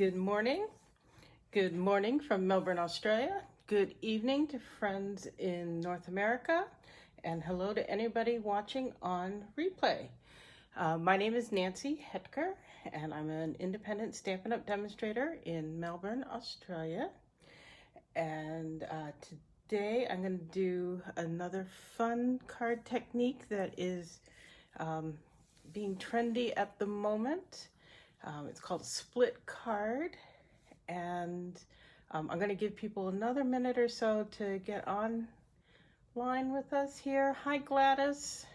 Good morning. Good morning from Melbourne, Australia. Good evening to friends in North America. And hello to anybody watching on replay. My name is Nancy Hetker, and I'm an independent Stampin' Up! Demonstrator in Melbourne, Australia. And today I'm going to do another fun card technique that is being trendy at the moment. It's called split card, and I'm going to give people another minute or so to get online with us here. Hi Gladys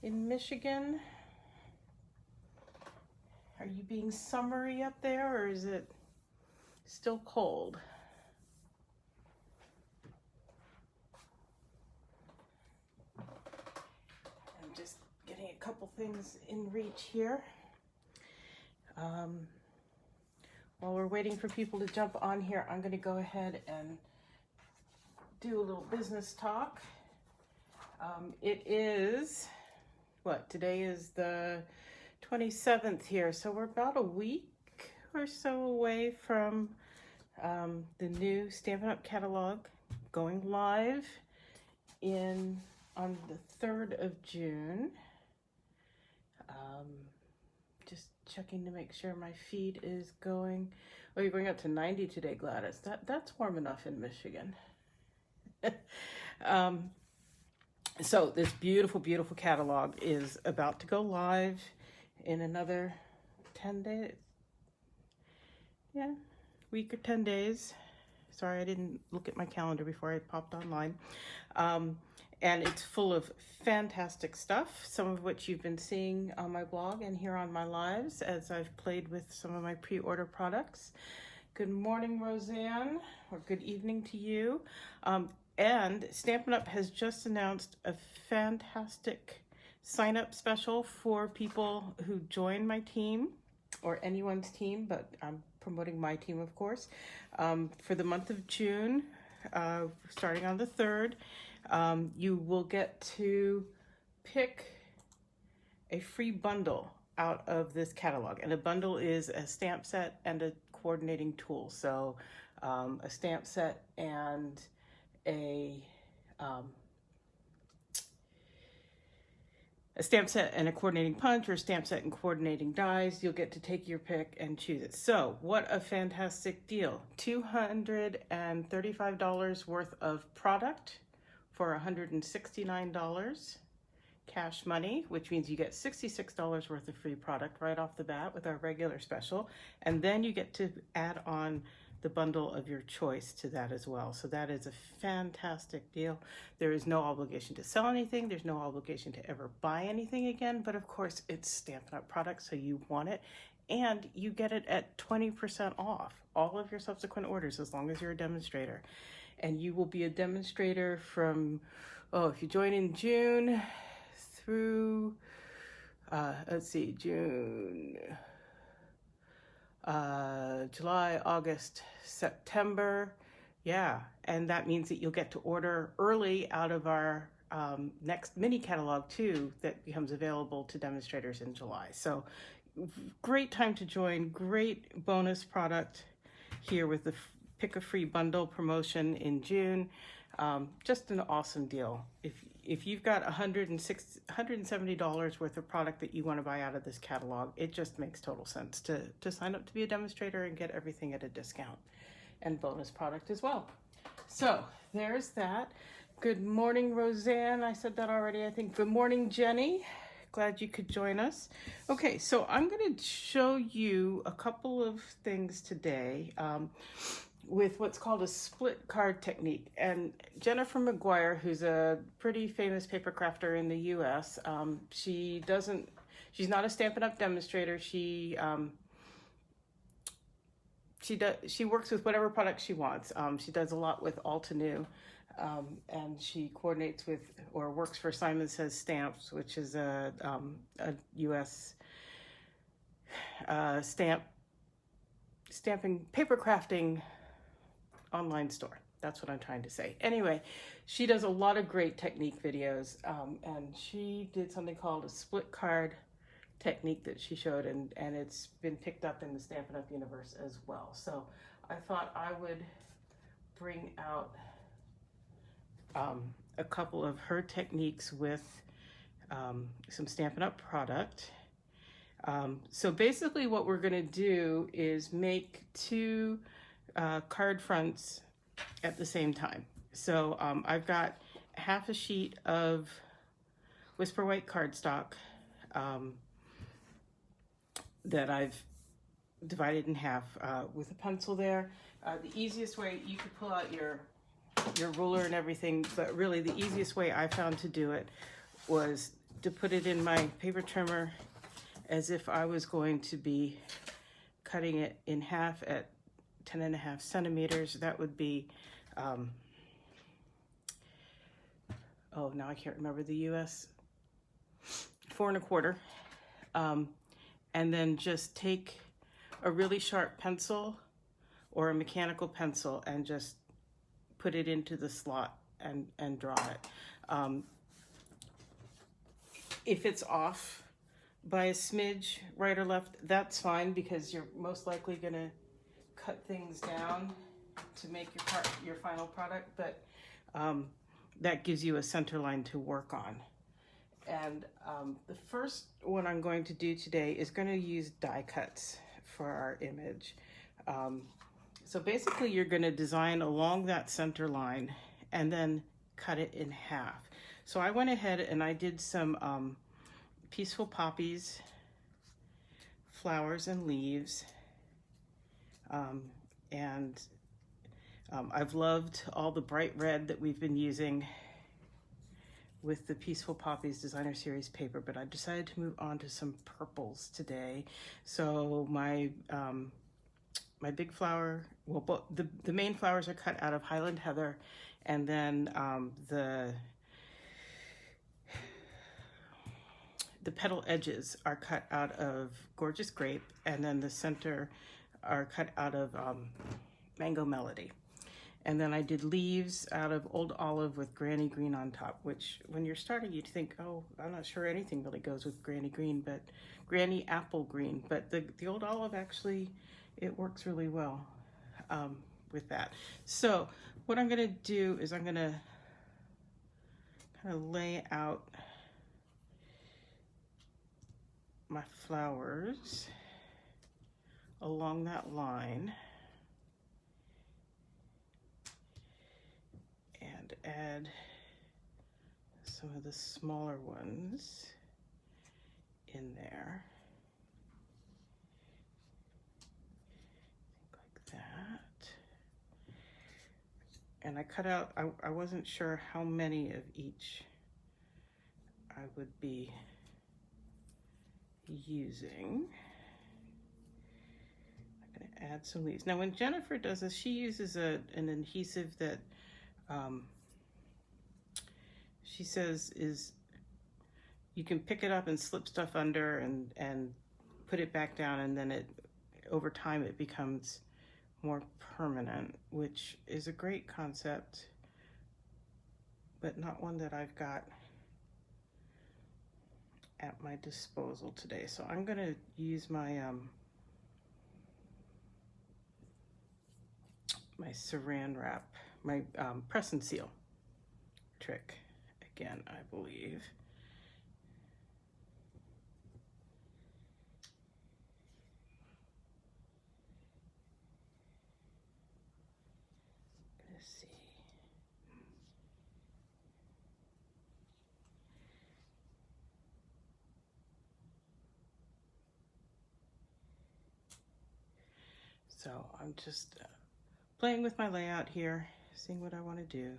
in Michigan. Are you being summery up there, or is it still cold? I'm just getting a couple things in reach here. While we're waiting for people to jump on here, I'm going to go ahead and do a little business talk. It is, today is the 27th here, so we're about a week or so away from the new Stampin' Up! Catalog going live on the 3rd of June. Just checking to make sure my feed is going. Oh, you're going up to 90 today, Gladys. That's warm enough in Michigan. So this beautiful, beautiful catalog is about to go live in another 10 days. Yeah, week or 10 days. Sorry, I didn't look at my calendar before I popped online. And it's full of fantastic stuff, some of which you've been seeing on my blog and here on my lives as I've played with some of my pre-order products. Good morning, Roseanne, or good evening to you. And Stampin' Up! Has just announced a fantastic sign-up special for people who join my team, or anyone's team, but I'm promoting my team, of course, for the month of June, starting on the 3rd. You will get to pick a free bundle out of this catalog, and a bundle is a stamp set and a coordinating tool. So a stamp set and a stamp set and a coordinating punch, or a stamp set and coordinating dies. You'll get to take your pick and choose it. So what a fantastic deal. $235 worth of product for $169 cash money, which means you get $66 worth of free product right off the bat with our regular special. And then you get to add on the bundle of your choice to that as well. So that is a fantastic deal. There is no obligation to sell anything. There's no obligation to ever buy anything again. But of course, it's Stampin' Up! Product, so you want it. And you get it at 20% off all of your subsequent orders as long as you're a demonstrator. And you will be a demonstrator from, if you join in June through, June, July, August, September. Yeah, and that means that you'll get to order early out of our next mini catalog too, that becomes available to demonstrators in July. So great time to join, great bonus product here with the Pick a Free Bundle promotion in June. Just an awesome deal. If you've got $170 worth of product that you want to buy out of this catalog, it just makes total sense to sign up to be a demonstrator and get everything at a discount and bonus product as well. So there's that. Good morning, Roseanne. I said that already, I think. Good morning, Jenny. Glad you could join us. Okay, so I'm going to show you a couple of things today with what's called a split card technique. And Jennifer McGuire, who's a pretty famous paper crafter in the US, she's not a Stampin' Up! Demonstrator. She works with whatever product she wants. She does a lot with Altenew, and she coordinates with or works for Simon Says Stamps, which is a US stamping paper crafting online store. That's what I'm trying to say. Anyway, she does a lot of great technique videos, and she did something called a split card technique that she showed, and it's been picked up in the Stampin' Up! Universe as well. So I thought I would bring out a couple of her techniques with some Stampin' Up! Product. So basically what we're gonna do is make two card fronts at the same time. So I've got half a sheet of Whisper White cardstock that I've divided in half with a pencil there. The easiest way, you could pull out your ruler and everything, but really the easiest way I found to do it was to put it in my paper trimmer as if I was going to be cutting it in half at 10.5 centimeters. That would be, oh, now I can't remember the US, 4 1/4. And then just take a really sharp pencil or a mechanical pencil and just put it into the slot and draw it. If it's off by a smidge, right or left, that's fine, because you're most likely gonna cut things down to make your final product, but that gives you a center line to work on. And the first one I'm going to do today is going to use die cuts for our image. So basically you're going to design along that center line and then cut it in half. So I went ahead and I did some peaceful poppies, flowers and leaves, and I've loved all the bright red that we've been using with the Peaceful Poppies Designer Series paper, but I decided to move on to some purples today. So my my big flower, well, the main flowers are cut out of Highland Heather, and then the petal edges are cut out of Gorgeous Grape, and then the center are cut out of Mango Melody. And then I did leaves out of Old Olive with Granny Green on top, which when you're starting, you'd think, oh, I'm not sure anything really goes with Granny Green, but Granny Apple Green. But the Old Olive actually, it works really well with that. So what I'm gonna do is I'm gonna kind of lay out my flowers along that line and add some of the smaller ones in there, like that. And I cut out, I wasn't sure how many of each I would be using. I'm gonna add some leaves. Now when Jennifer does this, she uses an adhesive that she says is, you can pick it up and slip stuff under and put it back down, and then over time it becomes more permanent, which is a great concept, but not one that I've got at my disposal today. So I'm gonna use my my Saran Wrap, my press and seal trick again, I believe. Let's see. So I'm just playing with my layout here, seeing what I want to do.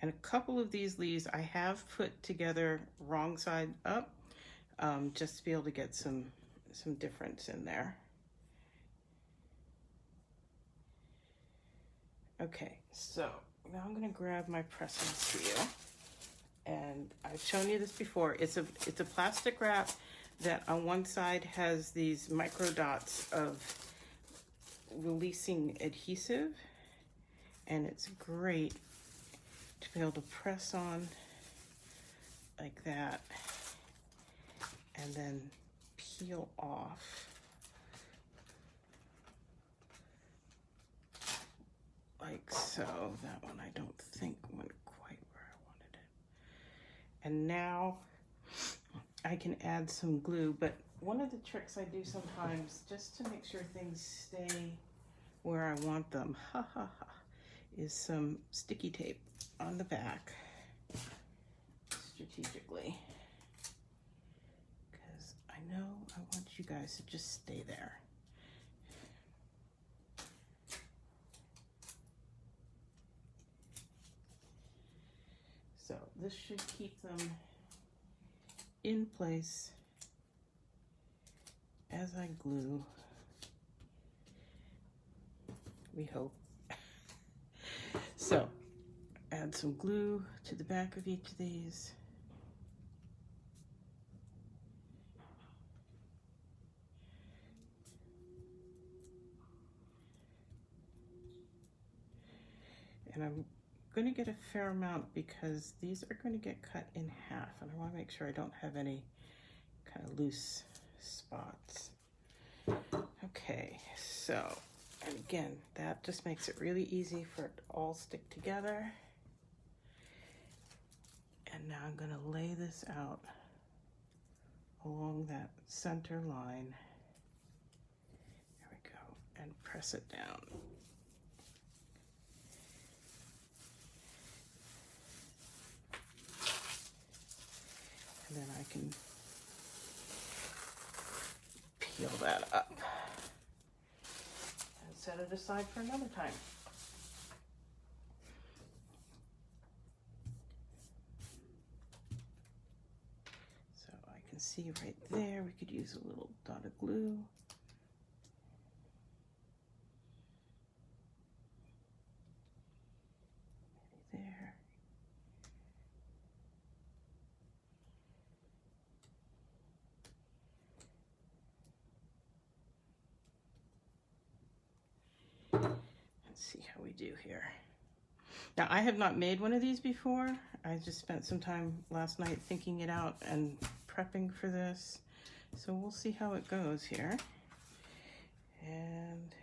And a couple of these leaves I have put together wrong side up, just to be able to get some difference in there. Okay, so now I'm gonna grab my press and seal. And I've shown you this before. It's a plastic wrap that on one side has these micro dots of releasing adhesive, and it's great to be able to press on like that and then peel off like so. That one I don't think went quite where I wanted it. And now I can add some glue, but one of the tricks I do sometimes, just to make sure things stay where I want them, is some sticky tape on the back, strategically, because I know I want you guys to just stay there. So this should keep them in place as I glue, we hope. So add some glue to the back of each of these. And I'm going to get a fair amount because these are going to get cut in half, and I want to make sure I don't have any kind of loose spots. Okay, so, and again, that just makes it really easy for it to all stick together. And now I'm going to lay this out along that center line. There we go, and press it down. And then I can peel that up and set it aside for another time. So I can see right there, we could use a little dot of glue. Maybe there. Let's see how we do here. Now, I have not made one of these before. I just spent some time last night thinking it out and prepping for this. So we'll see how it goes here. And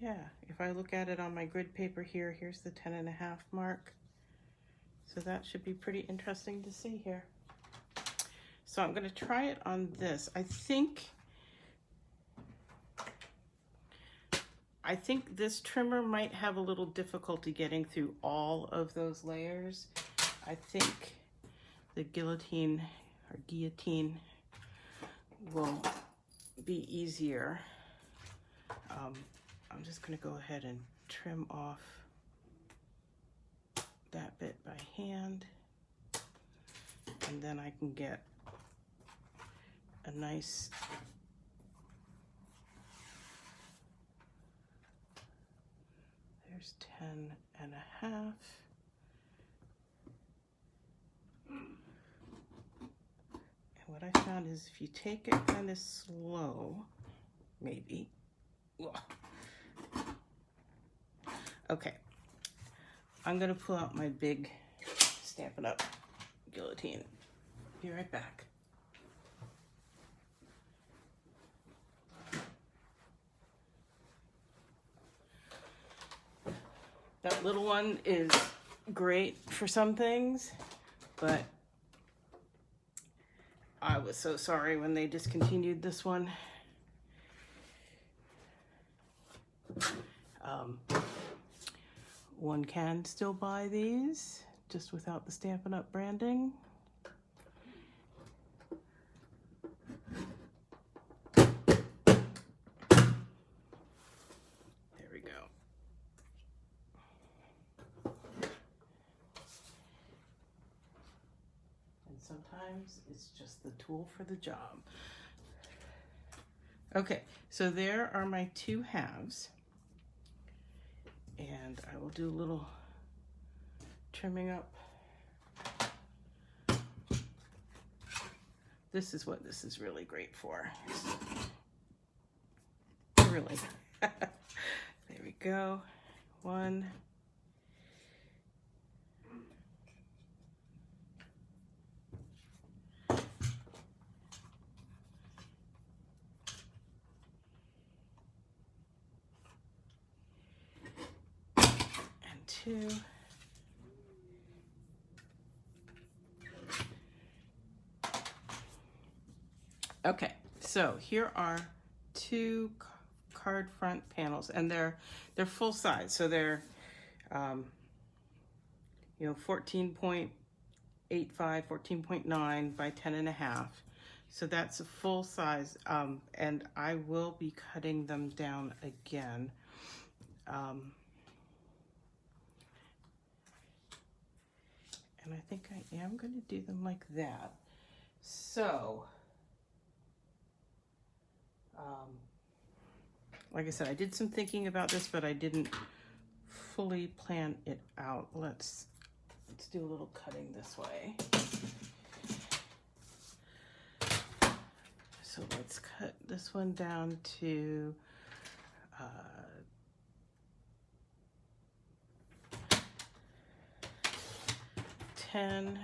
yeah, if I look at it on my grid paper here, here's the 10.5 mark. So that should be pretty interesting to see here. So I'm going to try it on this. I think this trimmer might have a little difficulty getting through all of those layers. I think the guillotine will be easier. I'm just going to go ahead and trim off that bit by hand, and then I can get a nice there's 10.5. And what I found is if you take it kind of slow, maybe. Okay, I'm gonna pull out my big Stampin' Up! Guillotine. Be right back. That little one is great for some things, but I was so sorry when they discontinued this one. One can still buy these, just without the Stampin' Up! Branding. There we go. And sometimes it's just the tool for the job. Okay, so there are my two halves. And I will do a little trimming up. This is what this is really great for. Really. There we go. One. too. Okay, so here are two card front panels, and they're full size, so they're 14.85, 14.9 by 10.5. So that's a full size, and I will be cutting them down again. And I think I am going to do them like that. So, like I said, I did some thinking about this, but I didn't fully plan it out. Let's do a little cutting this way. So let's cut this one down to 10.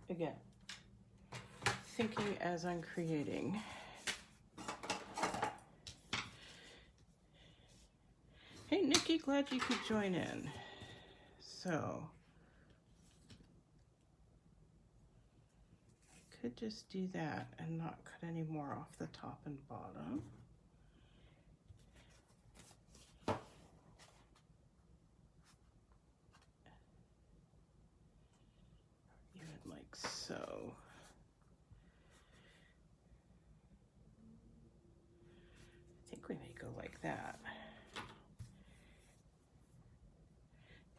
Again, thinking as I'm creating. Hey, Nikki, glad you could join in. So, I could just do that and not cut any more off the top and bottom. Even like so. I think we may go like that.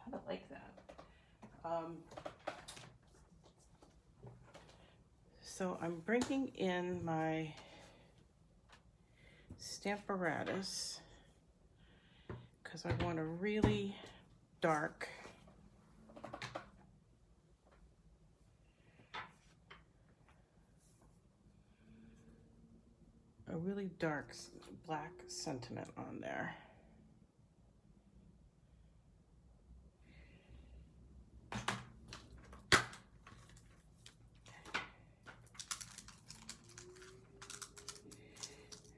Kind of like that. So I'm bringing in my Stamparatus because I want a really dark black sentiment on there.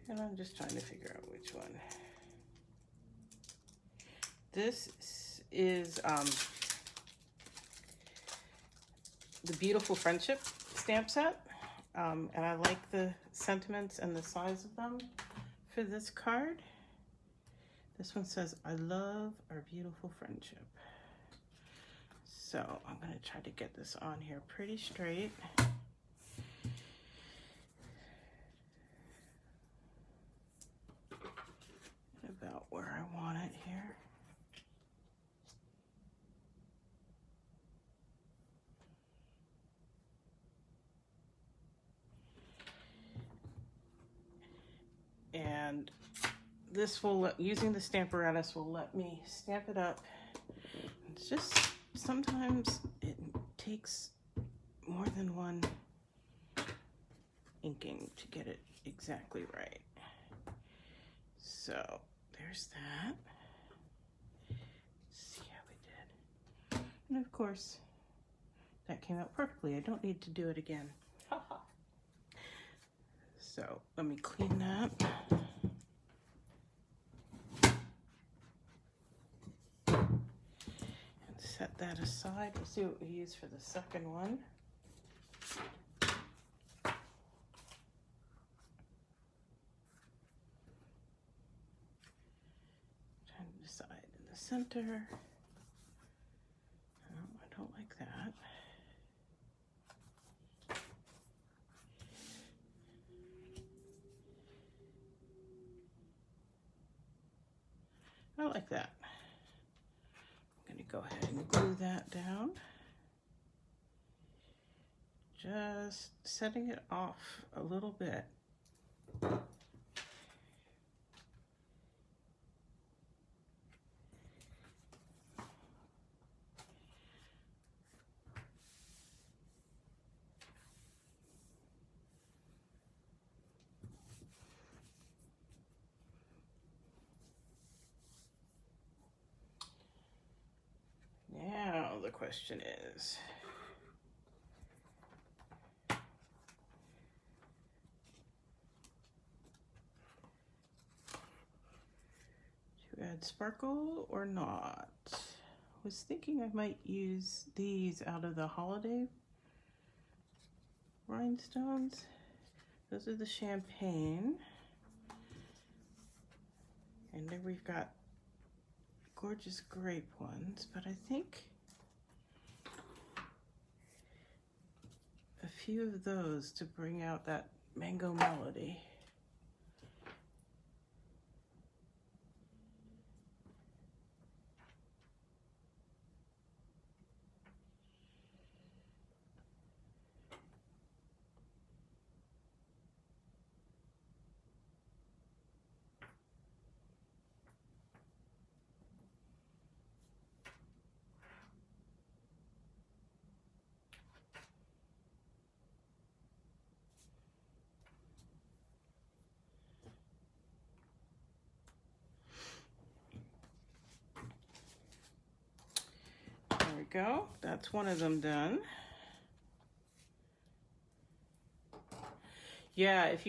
And I'm just trying to figure out which one. This is the Beautiful Friendship stamp set. And I like the sentiments and the size of them for this card. This one says, I love our beautiful friendship. So I'm going to try to get this on here pretty straight. About where I want it here. And this will, using the Stamparatus will let me stamp it up. It's just, sometimes it takes more than one inking to get it exactly right. So there's that. Let's see how we did. And of course, that came out perfectly. I don't need to do it again. So let me clean that. And set that aside. We'll see what we use for the second one. Trying to decide in the center. Oh, I don't like that. I like that. I'm going to go ahead and glue that down. Just setting it off a little bit. Now the question is. To add sparkle or not? I was thinking I might use these out of the holiday rhinestones. Those are the champagne. And then we've got gorgeous grape ones, but I think a few of those to bring out that mango melody. There we go. That's one of them done. Yeah, if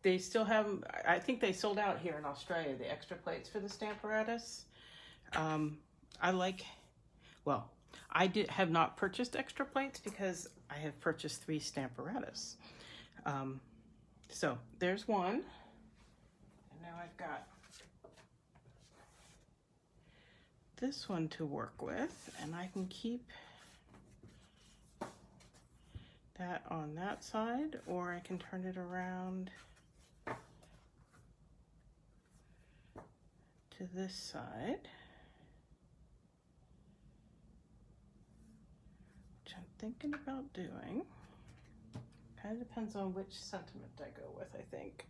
they still have them, I think they sold out here in Australia, the extra plates for the Stamparatus. I like, well, I have not purchased extra plates because I have purchased 3 Stamparatus. So there's one. And now I've got this one to work with, and I can keep that on that side, or I can turn it around to this side, which I'm thinking about doing. Kind of depends on which sentiment I go with, I think.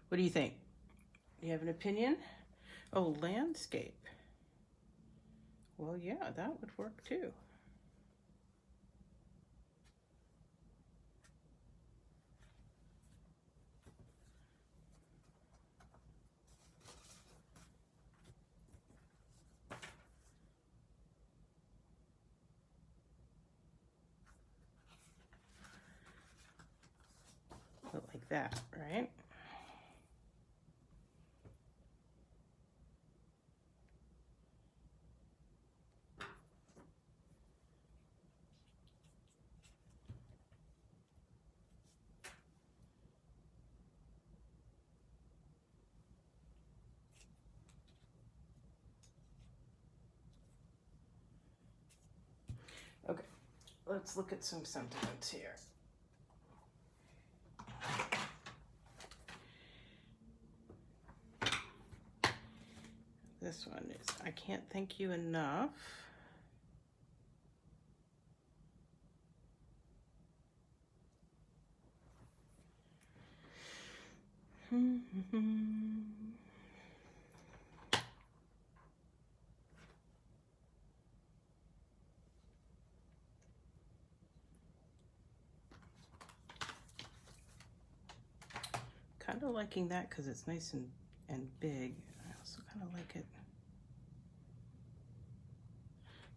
What do you think? Do you have an opinion? Oh, landscape. Well, yeah, that would work too. Put like that, right? Okay, let's look at some sentiments here. This one is, I can't thank you enough. Kind of liking that because it's nice and big. I also kind of like it.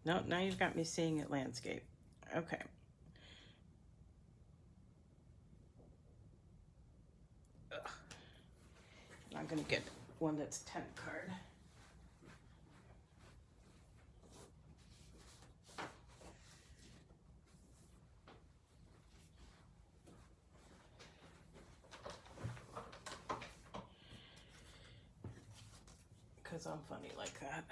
No, now you've got me seeing it landscape. Okay. Ugh. I'm gonna get one that's 10 card. Because I'm funny like that.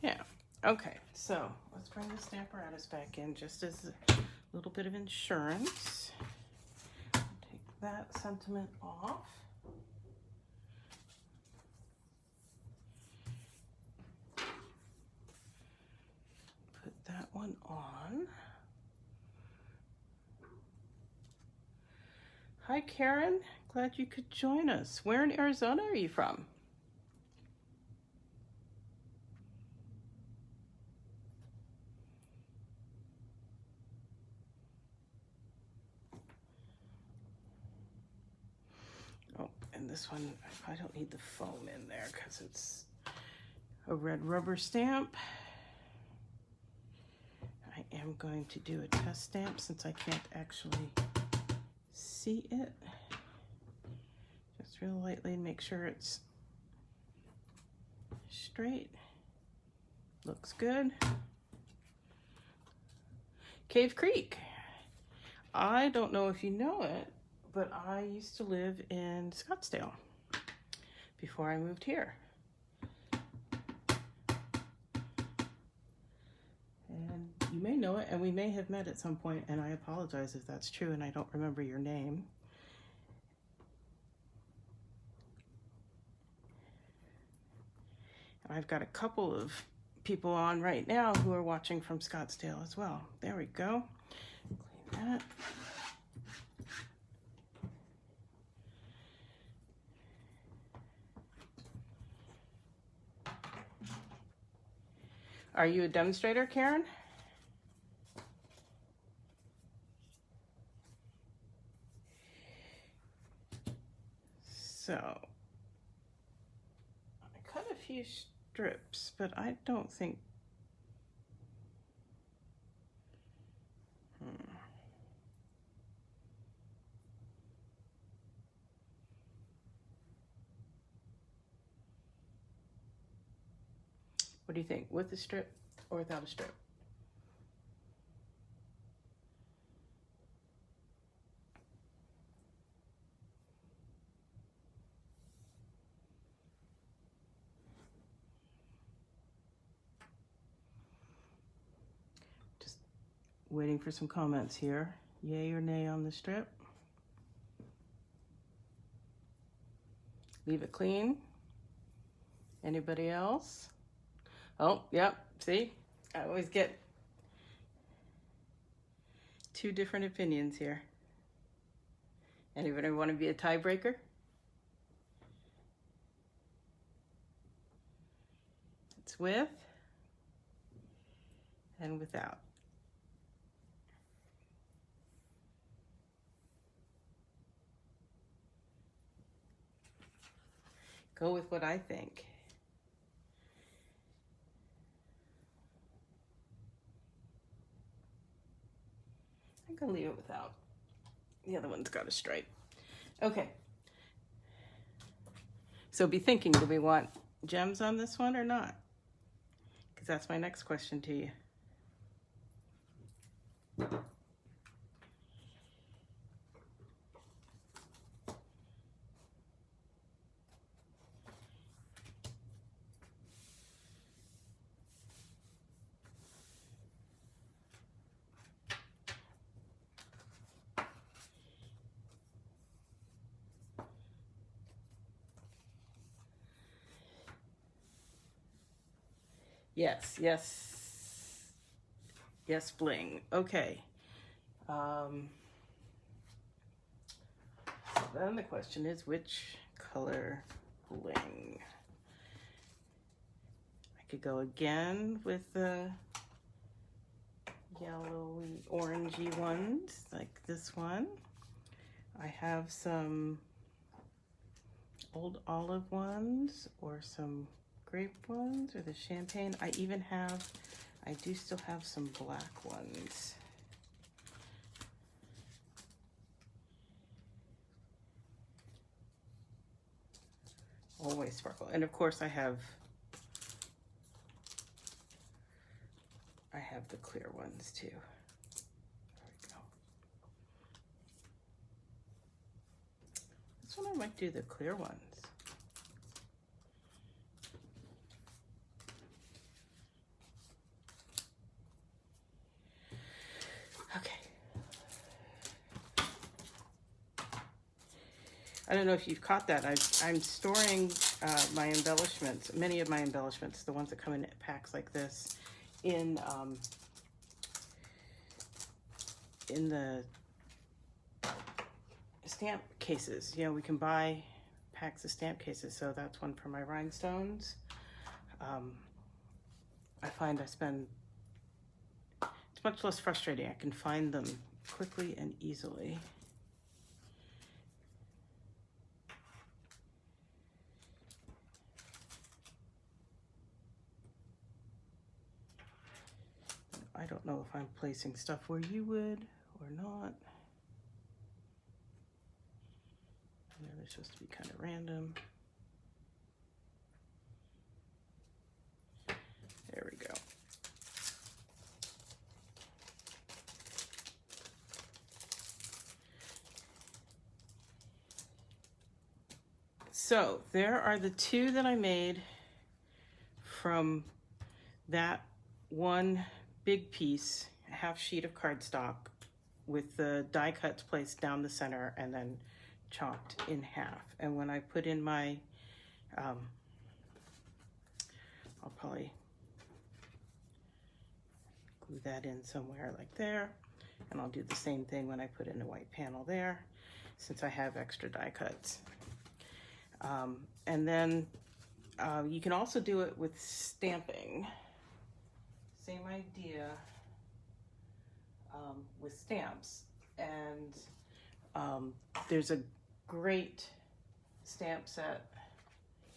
Yeah, okay, so let's bring the Stamparatus back in just as a little bit of insurance. Take that sentiment off. Put that one on. Hi, Karen. Glad you could join us. Where in Arizona are you from? Oh, and this one, I don't need the foam in there because it's a red rubber stamp. I am going to do a test stamp since I can't actually see it. Just real lightly make sure it's straight. Looks good. Cave Creek. I don't know if you know it, but I used to live in Scottsdale before I moved here. And you may know it, and we may have met at some point, and I apologize if that's true and I don't remember your name. I've got a couple of people on right now who are watching from Scottsdale as well. There we go. Clean that. Are you a demonstrator, Karen? So, I cut a few strips, but I don't think... What do you think? With a strip or without a strip? Just waiting for some comments here. Yay or nay on the strip? Leave it clean. Anybody else? Oh, yep, see? I always get two different opinions here. Anybody want to be a tiebreaker? It's with and without. Go with what I think. I'm gonna leave it without. The other one's got a stripe. Okay. So be thinking, do we want gems on this one or not? Because that's my next question to you. Yes, yes, yes, bling. Okay. So then the question is, which color bling? I could go again with the yellowy, orangey ones, like this one. I have some old olive ones or some grape ones or the champagne. I do still have some black ones. Always sparkle. And of course I have the clear ones too. There we go. This one I might do the clear ones. Okay. I don't know if you've caught that. I'm storing my embellishments, many of my embellishments, the ones that come in packs like this, in the stamp cases. You know, we can buy packs of stamp cases. So that's one for my rhinestones. I find it's much less frustrating. I can find them quickly and easily. I don't know if I'm placing stuff where you would or not. I know they're supposed to be kind of random. There we go. So there are the two that I made from that one big piece, half sheet of cardstock with the die cuts placed down the center and then chopped in half. And when I put in my, I'll probably glue that in somewhere like there. And I'll do the same thing when I put in a white panel there, since I have extra die cuts. And then you can also do it with stamping. Same idea with stamps. And there's a great stamp set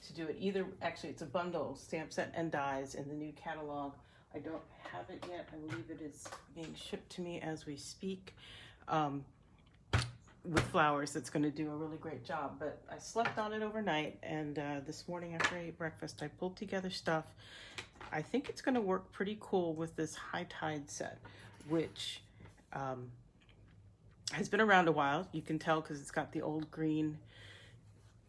to do it. Either, actually it's a bundle stamp set and dies in the new catalog. I don't have it yet. I believe it is being shipped to me as we speak. With flowers, that's going to do a really great job. But I slept on it overnight, and this morning after I ate breakfast, I pulled together stuff. I think it's going to work pretty cool with this High Tide set, which has been around a while. You can tell because it's got the old green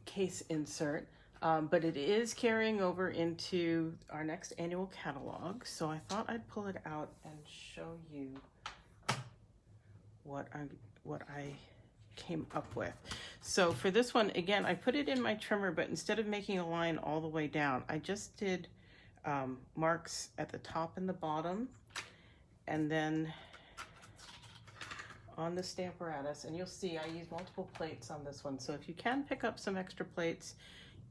case insert, but it is carrying over into our next annual catalog. So I thought I'd pull it out and show you what I came up with. So for this one, again, I put it in my trimmer, but instead of making a line all the way down, I just did marks at the top and the bottom, and then on the Stamparatus, and you'll see I use multiple plates on this one. So if you can pick up some extra plates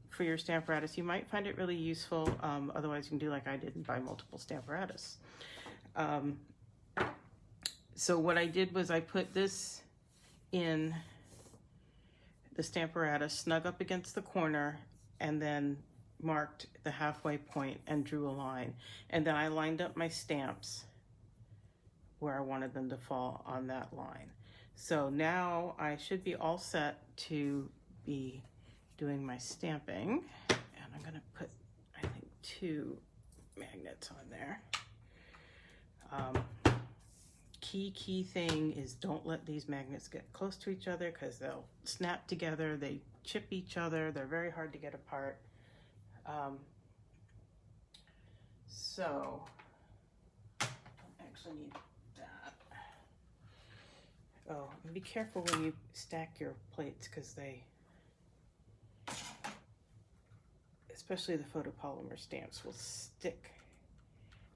for your Stamparatus, you might find it really useful. Otherwise you can do like I did and buy multiple Stamparatus. So what I did was I put this in the Stamparatus, snug up against the corner, and then marked the halfway point and drew a line. And then I lined up my stamps where I wanted them to fall on that line. So now I should be all set to be doing my stamping. And I'm gonna put, I think, 2 magnets on there. Key thing is don't let these magnets get close to each other because they'll snap together, they chip each other, they're very hard to get apart. So I don't actually need that. Oh, and be careful when you stack your plates because they, especially the photopolymer stamps, will stick.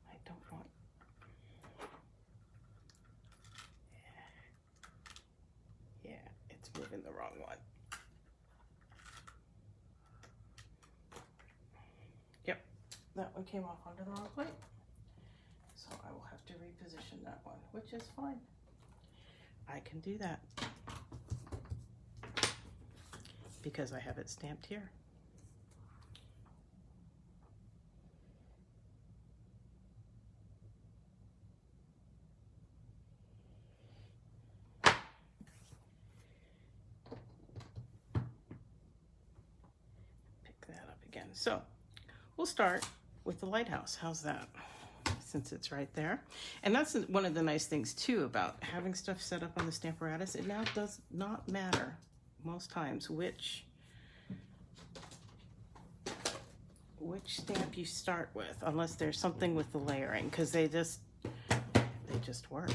I don't want. Yeah, it's moving the wrong one. Yep, that one came off onto the wrong plate. So I will have to reposition that one, which is fine. I can do that because I have it stamped here. Pick that up again. So we'll start with the lighthouse. How's that? Since it's right there. And that's one of the nice things too about having stuff set up on the Stamparatus. It now does not matter most times which stamp you start with, unless there's something with the layering, because they just work.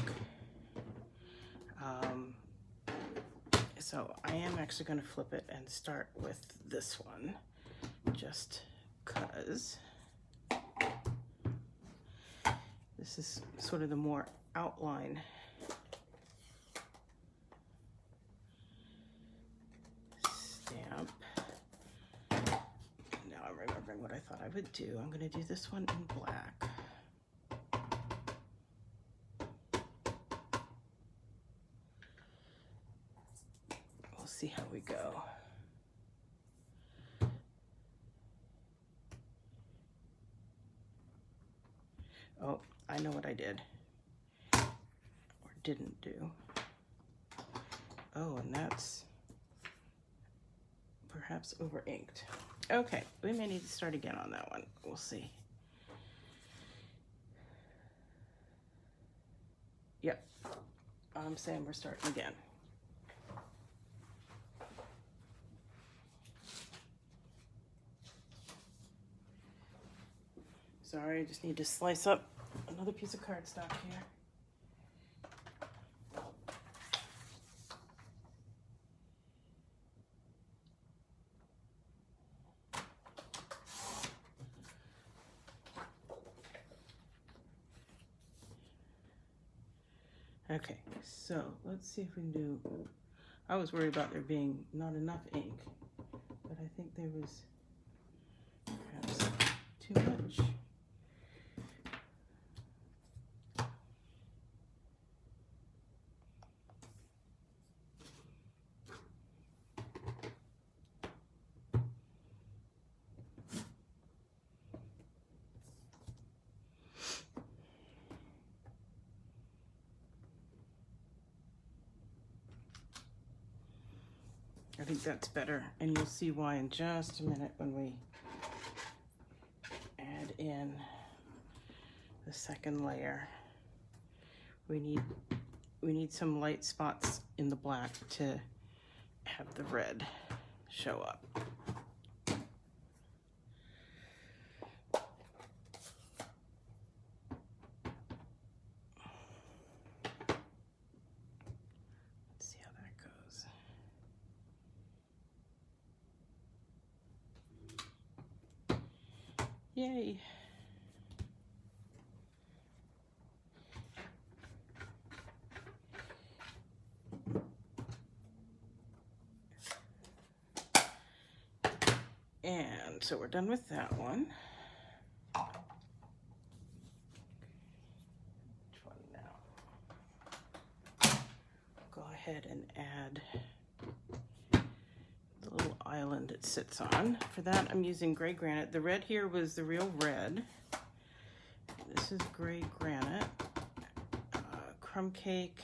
So I am actually going to flip it and start with this one, just because this is sort of the more outline remembering what I thought I would do. I'm going to do this one in black. We'll see how we go. Oh, I know what I did or didn't do. Oh, and that's perhaps over inked. Okay, we may need to start again on that one. We'll see. Yep, I'm saying we're starting again. Sorry, I just need to slice up another piece of cardstock here. Okay, so let's see if we can do, I was worried about there being not enough ink, but I think there was perhaps too much. I think that's better, and you'll see why in just a minute when we add in the second layer. We need some light spots in the black to have the red show up. Let's see how that goes. Yay. And so we're done with that one. Which one now? Go ahead and add the little island it sits on. For that, I'm using gray granite. The red here was the real red. This is gray granite. Crumb cake,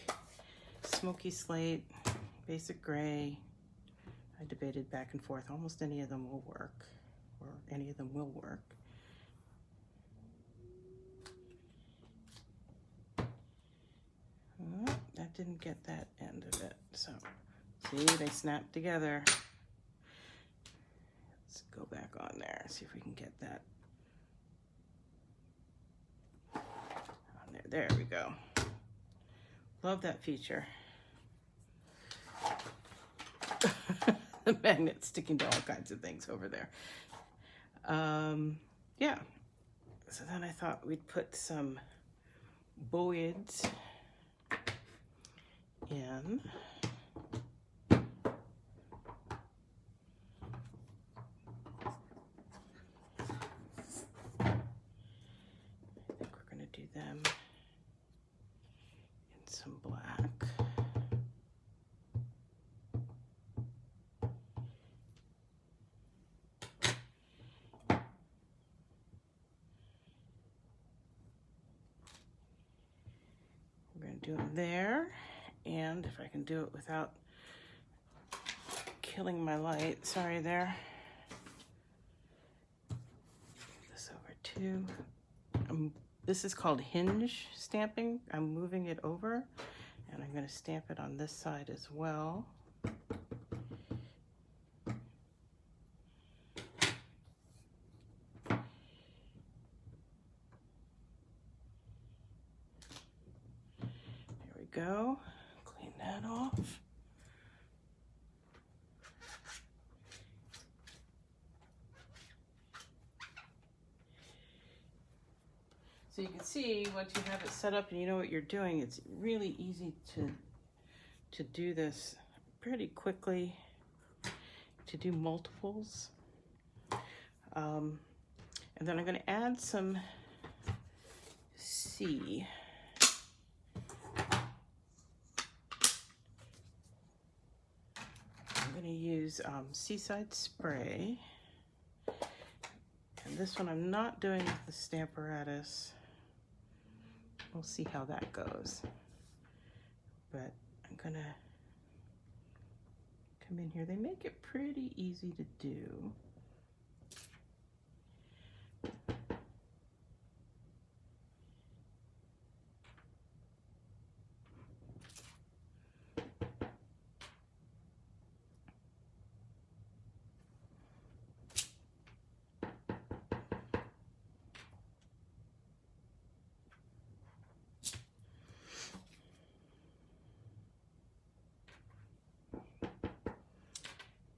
smoky slate, basic gray. I debated back and forth. Almost any of them will work, or any of them will work. Oh, that didn't get that end of it. So, see, they snap together. Let's go back on there, see if we can get that on there. There we go. Love that feature. The magnet sticking to all kinds of things over there. Yeah. So then I thought we'd put some boids in. I think we're going to do them in some black. Do it there, and if I can do it without killing my light, sorry there. This over too. This is called hinge stamping. I'm moving it over, and I'm going to stamp it on this side as well. Go, clean that off. So you can see once you have it set up and you know what you're doing, it's really easy to do this pretty quickly, to do multiples. And then I'm going to add some sea. I'm going to use Seaside Spray. And this one I'm not doing with the Stamparatus. We'll see how that goes. But I'm going to come in here. They make it pretty easy to do.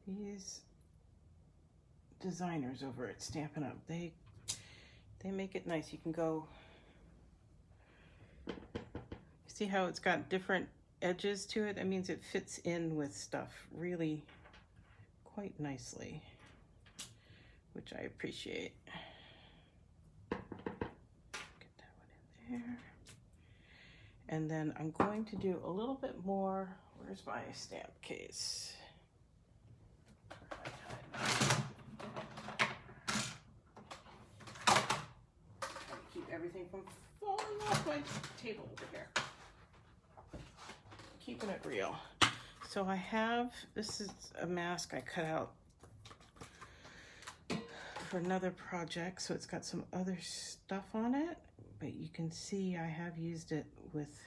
These designers over at Stampin' Up, they make it nice. You can go, see how it's got different edges to it? That means it fits in with stuff really quite nicely, which I appreciate. Get that one in there. And then I'm going to do a little bit more. Where's my stamp case? Keep everything from falling off my table over here. Keeping it real. So I have, this is a mask I cut out for another project, so it's got some other stuff on it, but you can see I have used it with,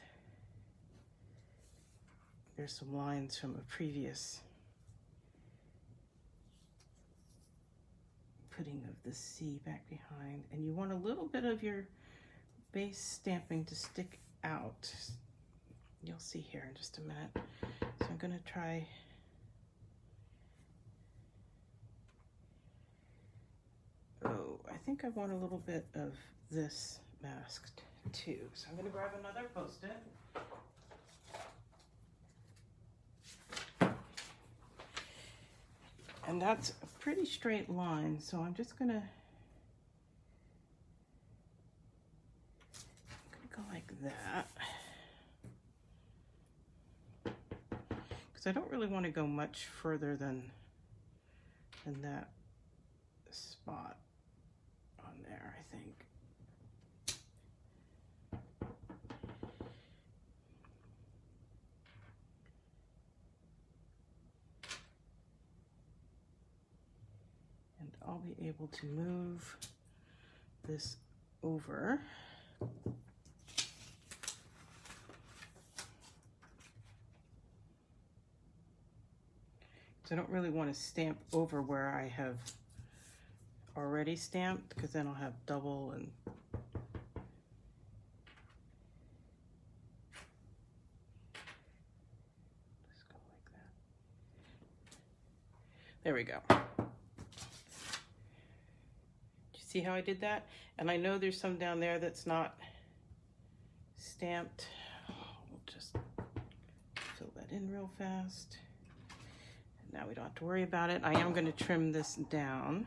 there's some lines from a previous putting of the C back behind, and you want a little bit of your base stamping to stick out. You'll see here in just a minute. So I'm gonna try I think I want a little bit of this masked too. So I'm gonna grab another Post-it. And that's a pretty straight line, so I'm just gonna go like that. Because I don't really want to go much further than that spot on there, I think. And I'll be able to move this over. So I don't really want to stamp over where I have already stamped, because then I'll have double and just go like that. There we go. You see how I did that? And I know there's some down there that's not stamped. We'll just fill that in real fast. Now we don't have to worry about it. I am going to trim this down.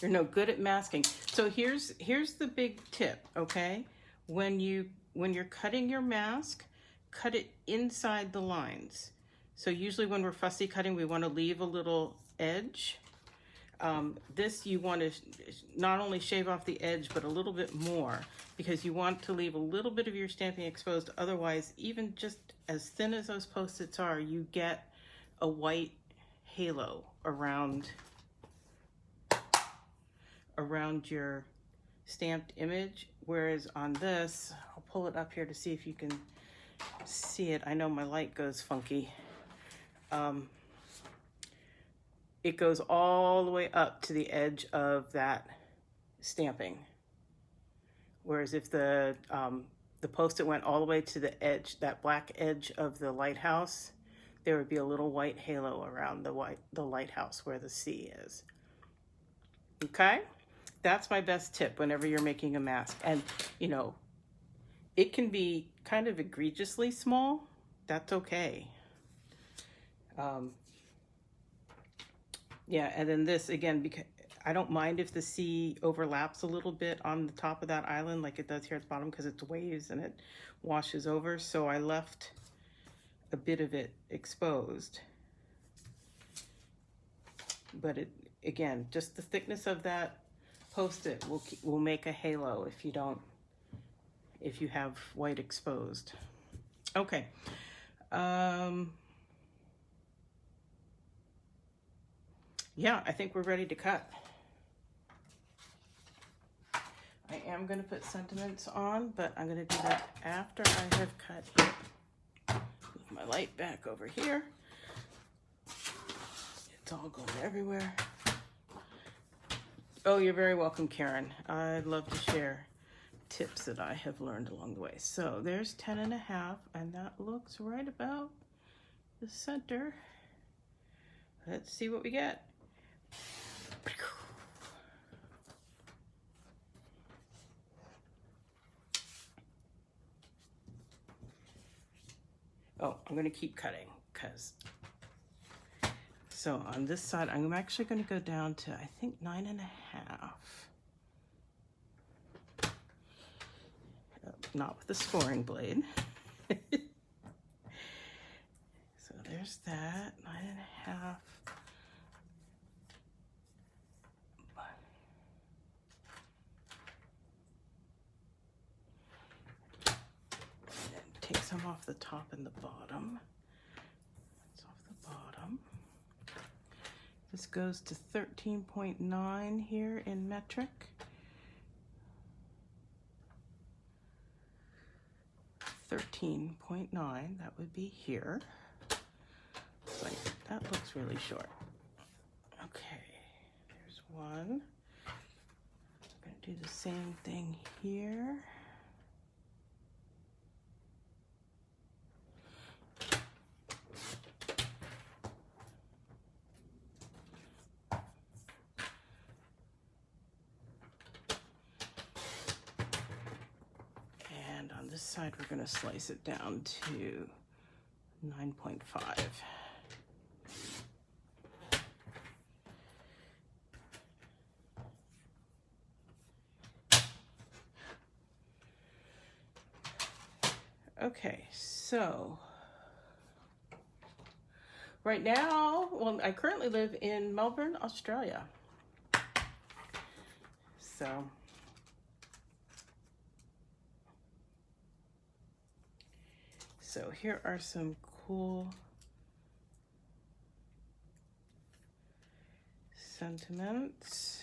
You're no good at masking. So here's the big tip, okay? When you're cutting your mask, cut it inside the lines. So usually when we're fussy cutting, we want to leave a little edge. This you want to not only shave off the edge, but a little bit more, because you want to leave a little bit of your stamping exposed. Otherwise, even just as thin as those Post-its are, you get a white halo around your stamped image. Whereas on this, I'll pull it up here to see if you can see it. I know my light goes funky. It goes all the way up to the edge of that stamping. Whereas if the Post-it went all the way to the edge, that black edge of the lighthouse, there would be a little white halo around the lighthouse where the C is. Okay? that's my best tip whenever you're making a mask. And, you know, it can be kind of egregiously small. That's okay. Yeah, and then this, again, because I don't mind if the sea overlaps a little bit on the top of that island like it does here at the bottom, because it's waves and it washes over. So I left a bit of it exposed. But it, again, just the thickness of that Post-it will make a halo if you have white exposed. Okay. Yeah, I think we're ready to cut. I am going to put sentiments on, but I'm going to do that after I have cut. Move my light back over here. It's all going everywhere. Oh, you're very welcome, Karen. I'd love to share tips that I have learned along the way. So there's 10.5, and that looks right about the center. Let's see what we get. Oh, I'm going to keep cutting because, so on this side, I'm actually going to go down to, I think, 9.5. Not with the scoring blade. So there's that, 9.5. Take some off the top and the bottom. It's off the bottom. This goes to 13.9 here in metric. 13.9, that would be here. Like, that looks really short. Okay, there's one. I'm gonna do the same thing here. On this side, we're going to slice it down to 9.5. Okay, so right now, well, I currently live in Melbourne, Australia. So here are some cool sentiments.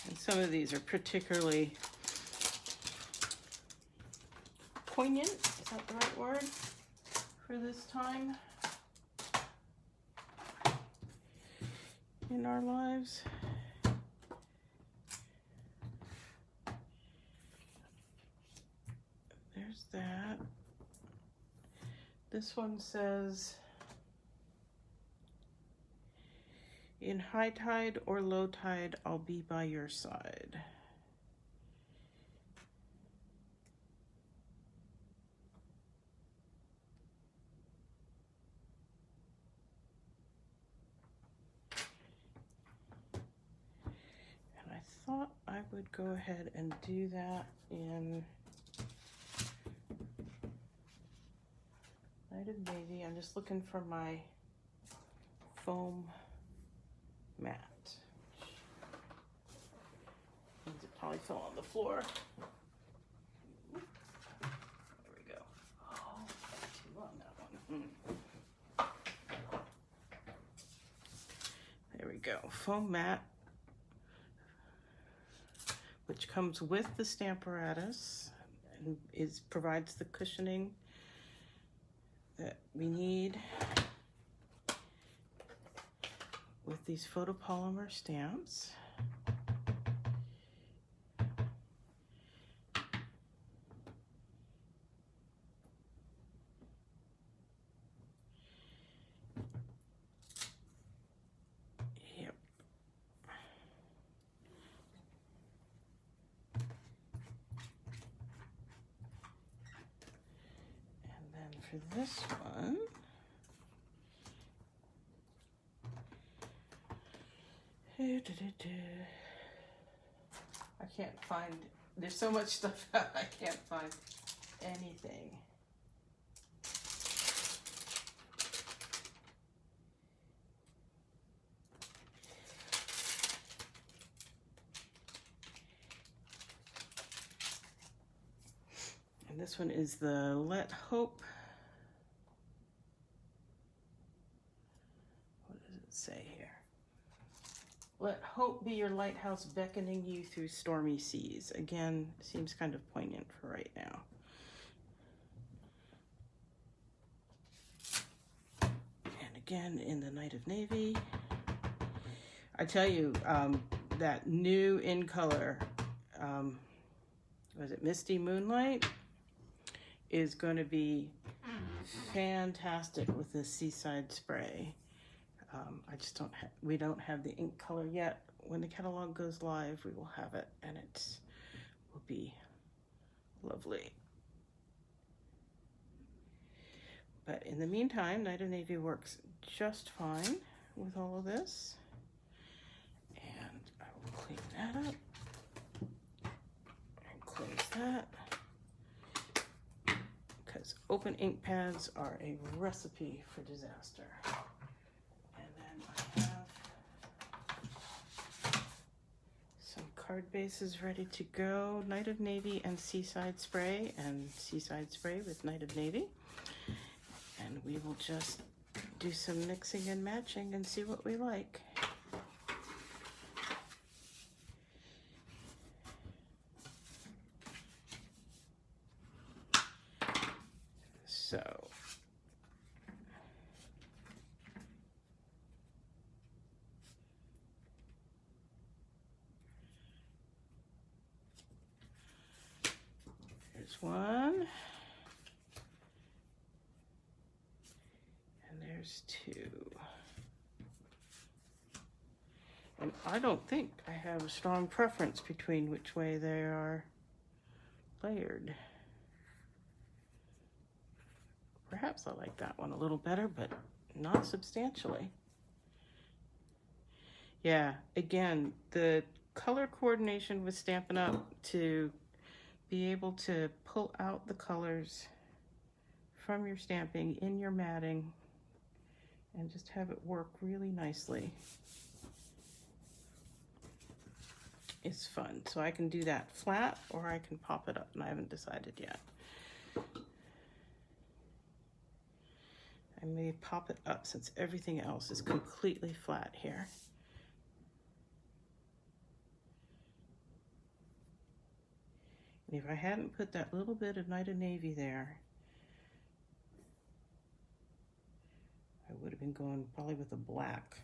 And some of these are particularly poignant, is that the right word for this time in our lives? There's that. This one says, in high tide or low tide, I'll be by your side. Thought I would go ahead and do that in Light of Navy. I'm just looking for my foam mat. It probably fell on the floor. There we go. Oh, two on that one. There we go. Foam mat, which comes with the Stamparatus and provides the cushioning that we need with these photopolymer stamps. for this one, I can't find, there's so much stuff out, I can't find anything. And this one is the Let Hope. What does it say here? Let hope be your lighthouse beckoning you through stormy seas. Again, seems kind of poignant for right now. And again, in the Night of Navy. I tell you, that new in color, was it Misty Moonlight? Is going to be fantastic with this Seaside Spray. I just we don't have the ink color yet. When the catalog goes live, we will have it, and it will be lovely. But in the meantime, Night of Navy works just fine with all of this. And I will clean that up and close that. Because open ink pads are a recipe for disaster. And then I have some card bases ready to go. Night of Navy and Seaside Spray, and Seaside Spray with Night of Navy. And we will just do some mixing and matching and see what we like. So, here's one, and there's two. And I don't think I have a strong preference between which way they are layered. Perhaps I like that one a little better, but not substantially. Yeah, again, the color coordination with Stampin' Up! To be able to pull out the colors from your stamping in your matting and just have it work really nicely is fun. So I can do that flat or I can pop it up, and I haven't decided yet. I may pop it up since everything else is completely flat here. And if I hadn't put that little bit of Night of Navy there, I would have been going probably with a black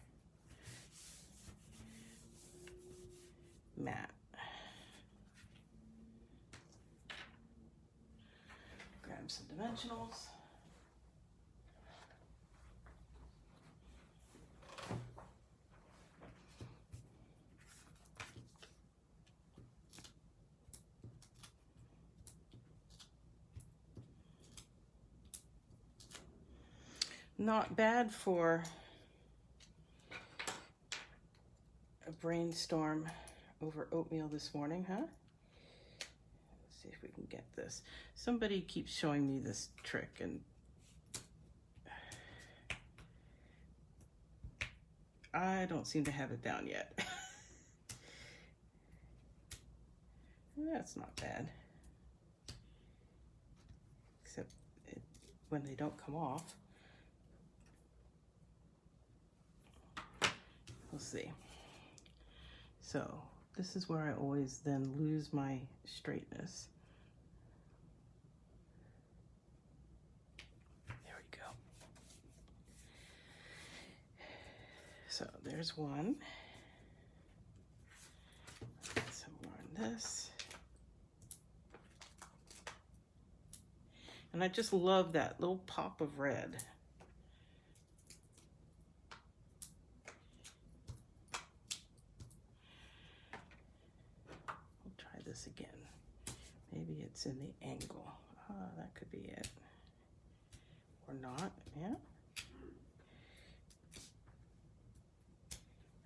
matte. Grab some dimensionals. Not bad for a brainstorm over oatmeal this morning, huh? Let's see if we can get this. Somebody keeps showing me this trick, and I don't seem to have it down yet. That's not bad. Except when they don't come off. We'll see. So this is where I always then lose my straightness. There we go. So there's one. Get some more on this. And I just love that little pop of red. This again. Maybe it's in the angle. Ah, that could be it. or not. Yeah.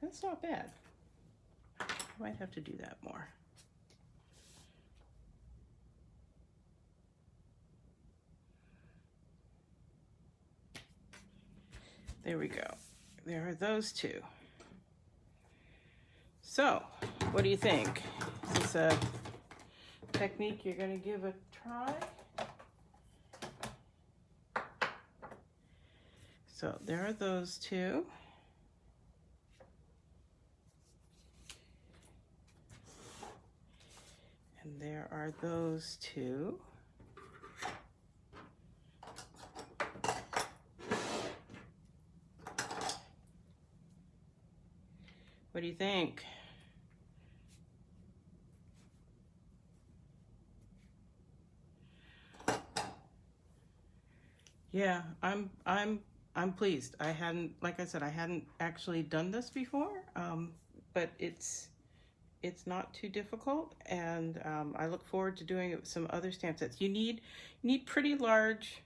That's not bad. I might have to do that more. There we go. There are those two. So, what do you think? Is this a technique you're going to give a try? So, there are those two. And there are those two. What do you think? Yeah, I'm pleased. I hadn't, like I said, I hadn't actually done this before, but it's not too difficult, and I look forward to doing it with some other stamp sets. You need pretty large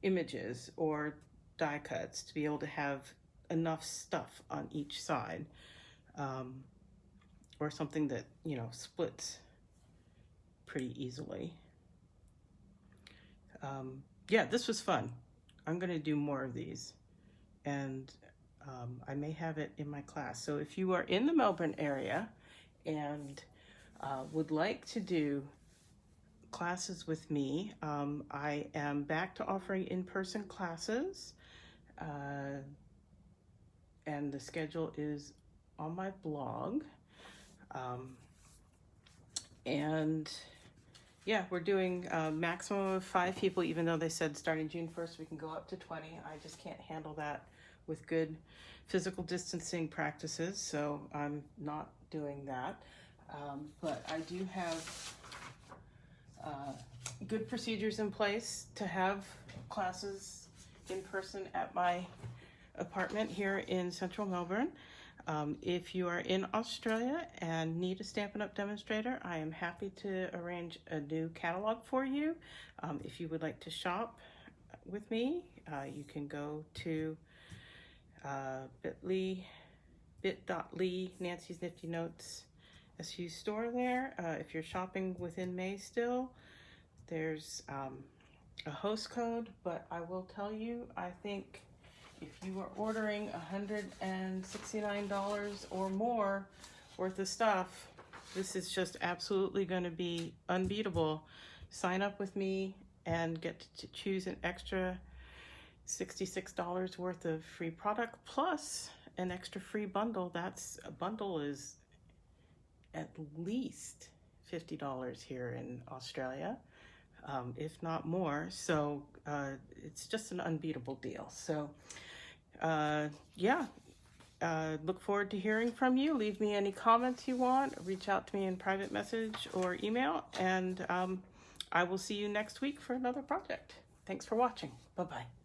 images or die cuts to be able to have enough stuff on each side, or something that, you know, splits pretty easily. Yeah, this was fun. I'm going to do more of these, and I may have it in my class. So if you are in the Melbourne area and would like to do classes with me, I am back to offering in-person classes, and the schedule is on my blog. And yeah, we're doing a maximum of 5 people, even though they said starting June 1st we can go up to 20. I just can't handle that with good physical distancing practices, so I'm not doing that. But I do have good procedures in place to have classes in person at my apartment here in central Melbourne. If you are in Australia and need a Stampin' Up! Demonstrator, I am happy to arrange a new catalog for you. If you would like to shop with me, you can go to bit.ly Nancy's Nifty Notes SU store there. If you're shopping within May still, there's a host code, but I will tell you, I think if you are ordering $169 or more worth of stuff, this is just absolutely going to be unbeatable. Sign up with me and get to choose an extra $66 worth of free product plus an extra free bundle. A bundle is at least $50 here in Australia, if not more. So it's just an unbeatable deal. So yeah, look forward to hearing from you. Leave me any comments you want. Reach out to me in private message or email, and I will see you next week for another project. Thanks for watching. Bye-bye.